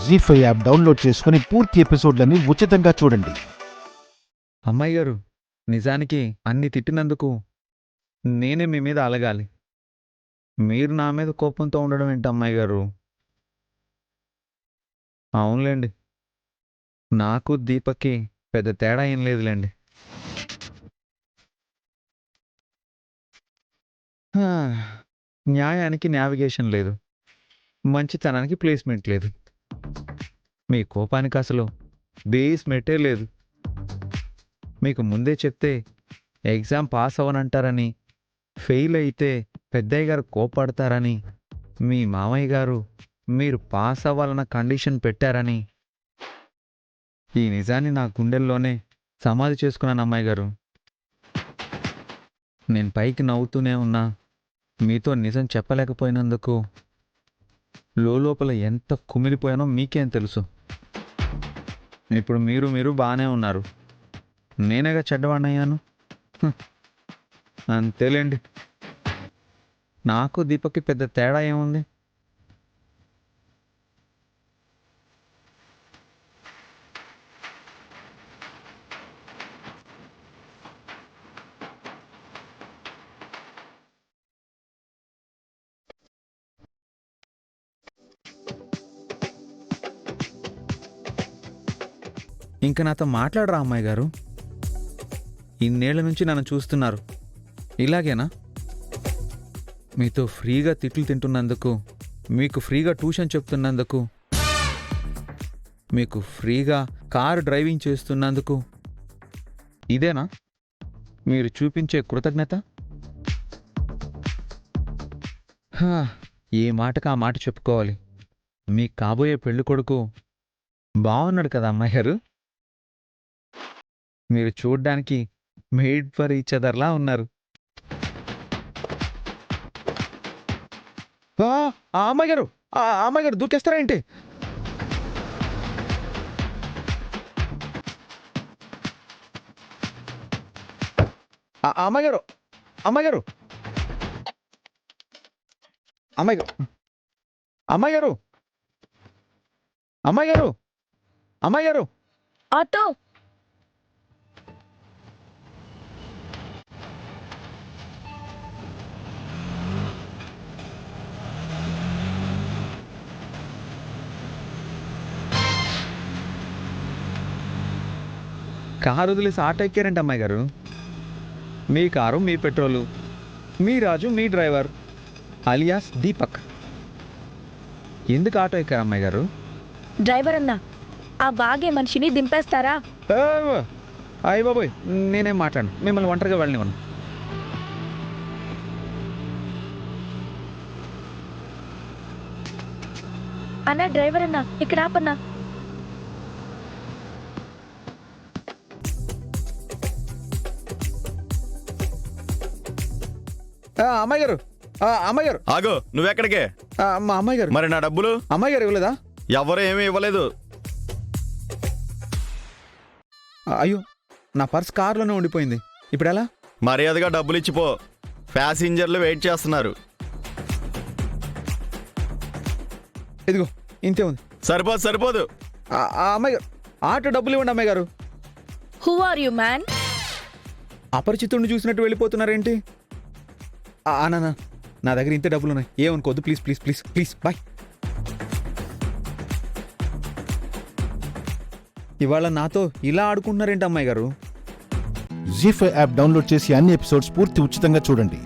జీ5 app download చేసుకుని పూర్తి ఎపిసోడ్లని ఉచితంగా చూడండి. అమ్మాయి గారు, నిజానికి అన్ని తిట్టినందుకు నేనే మీ మీద అలగాలి. మీరు నా మీద కోపంతో ఉండడం ఏంటి అమ్మాయి గారు? అవునులేండి, నాకు దీపక్కి పెద్ద తేడా ఏం లేదులేండి. హా, న్యాయానికి నావిగేషన్ లేదు, మంచితనానికి ప్లేస్మెంట్ లేదు. మీ కోపానికి అసలు బేస్మెంటే లేదు. మీకు ముందే చెప్తే ఎగ్జామ్ పాస్ అవ్వనంటారని, ఫెయిల్ అయితే పెద్దయ్య గారు కోపడతారని, మీ మామయ్య గారు మీరు పాస్ అవ్వాలన్న కండిషన్ పెట్టారని, ఈ నిజాన్ని నా గుండెల్లోనే సమాధి చేసుకున్నాను అమ్మాయి గారు. నేను పైకి నవ్వుతూనే ఉన్నా, మీతో నిజం చెప్పలేకపోయినందుకు లోపల ఎంత కుమిలిపోయానో మీకేం తెలుసు. ఇప్పుడు మీరు బాగానే ఉన్నారు, నేనేగా చెడ్డవాణ్ణయ్యాను. అంతేలేండి, నాకు దీపక్కి పెద్ద తేడా ఏముంది? ఇంక నాతో మాట్లాడరా అమ్మాయి గారు? ఇన్నేళ్ల నుంచి నన్ను చూస్తున్నారు, ఇలాగేనా? మీతో ఫ్రీగా తిట్లు తింటున్నందుకు, మీకు ఫ్రీగా ట్యూషన్ చెప్తున్నందుకు, మీకు ఫ్రీగా కారు డ్రైవింగ్ చేస్తున్నందుకు ఇదేనా మీరు చూపించే కృతజ్ఞత? ఏ మాటకు ఆ మాట చెప్పుకోవాలి. మీ కాబోయే పెళ్లి కొడుకు బాగున్నాడు కదా అమ్మాయి గారు? మీరు చూడ్డానికి మేడ్ ఫర్ ఈచ్ అదర్లా ఉన్నారు. ఆ అమ్మాయి గారు దూకేస్తారా ఏంటి? అమ్మాయి గారు, అమ్మాయి గారు, అమ్మాయి గారు, అమ్మాయి గారు, అమ్మాయి గారు, అమ్మాయి గారు. ఆటో కారు వదిలేసి ఆటో ఎక్కారంటే అమ్మాయి గారు? మీ కారు మీ పెట్రోలు, మీ రాజు మీ డ్రైవర్ అలియాస్ దీపక్. ఎందుకు ఆటో ఎక్కారు అమ్మాయి గారు? డ్రైవర్ అన్నా, ఆ బాగే మనిషిని దింపేస్తారా? అయ్య బాబోయ్, నేనేం మాట్లాడను, మిమ్మల్ని ఒంటరిగా వెళ్ళనివ్వను. అన్నా డ్రైవర్ అన్నా, ఇక్కడ ఆపన్నా. అమ్మాయి గారు, అమ్మాయి గారు. ఆగు, నువ్వెక్కడికే? మా అమ్మాయి గారు. మరి నా డబ్బులు? అమ్మాయి గారు ఇవ్వలేదా? ఎవరు ఏమీ ఇవ్వలేదు. అయ్యో, నా పర్స్ కారులోనే ఉండిపోయింది, ఇప్పుడు ఎలా? మర్యాదగా డబ్బులు ఇచ్చిపో, ప్యాసింజర్లు వెయిట్ చేస్తున్నారు. ఇదిగో ఇంతే ఉంది. సరిపోదు. అమ్మాయి గారు, ఆటో డబ్బులు ఇవ్వండి అమ్మాయి గారు. Who are you man? అపరిచితుడిని చూసినట్టు వెళ్ళిపోతున్నారేంటి? నా దగ్గర ఇంతే డబ్బులు ఉన్నాయి, ఏమనుకోద్దు please please please please, bye. ఇవాళ నాతో ఇలా ఆడుకుంటున్నారేంటి అమ్మాయి గారు? జీ5 యాప్ డౌన్లోడ్ చేసి అన్ని ఎపిసోడ్స్ పూర్తి ఉచితంగా చూడండి.